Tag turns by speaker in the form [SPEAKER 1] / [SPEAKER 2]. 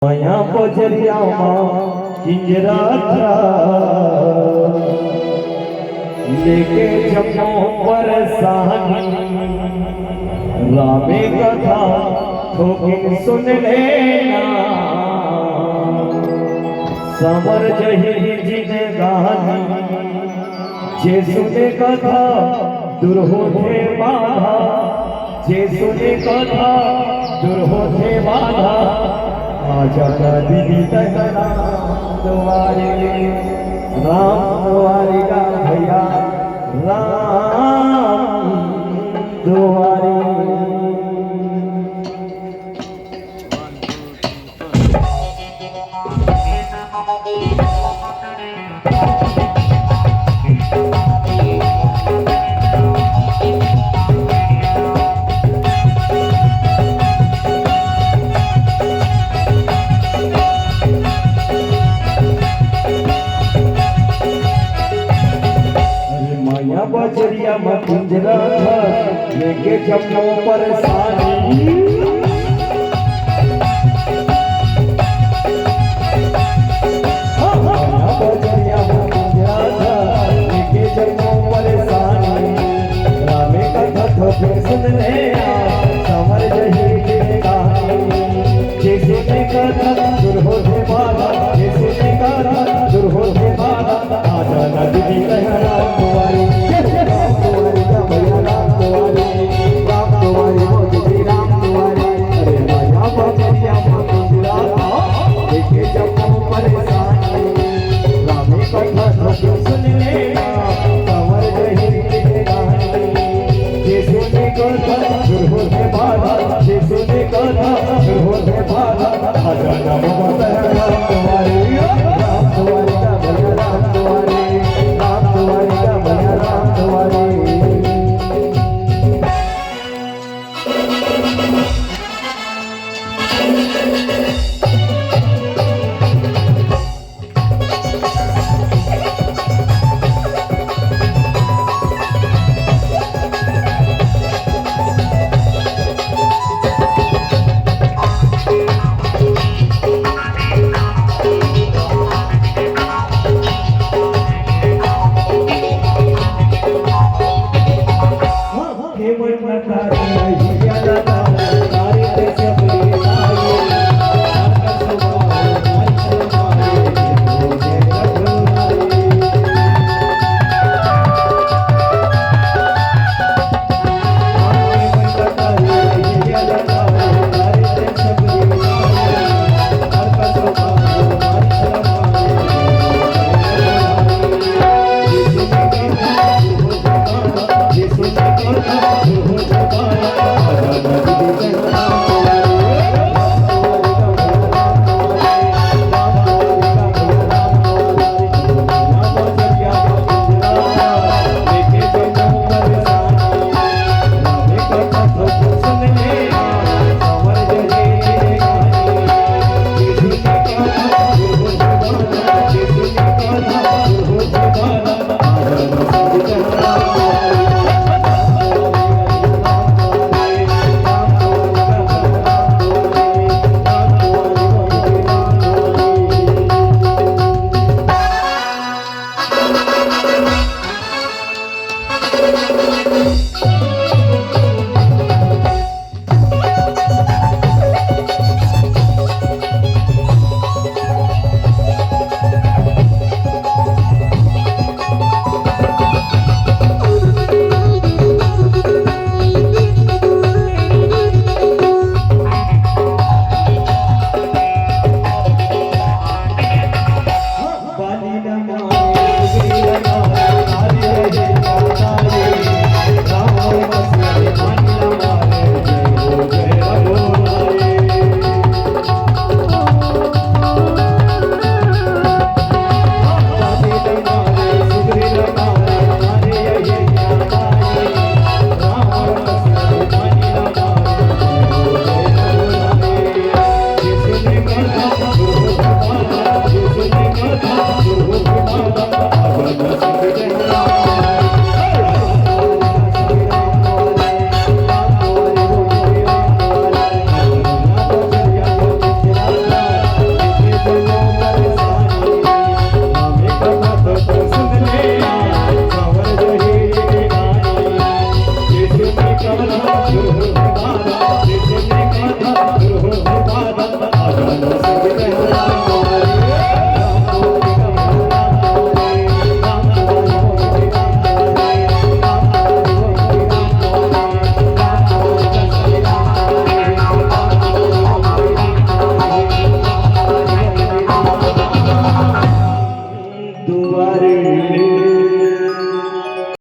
[SPEAKER 1] माया बजरियामा किंजरा था लेके जमो पर रामे कथा ठोकिन सुन लेना समर जही जिन गानी जे सुने कथा दूर होते बाधा जे सुने कथा दूर होते बाधा आजा दीदी तहरा राम दुआरे का भैया राम दुआरे। बजरिया में पिंजरा था लेके जमो परेशानी बजरिया में पिंजरा था लेके जमो परेशानी रामे कथा ठोके सुन ले समर जही कहानी जे सुने कथा दूर होते बाधा जे सुने कथा दूर होते बाधा आजा नदी तहरा दुआरे आजा नमो तहरा तुम्हारे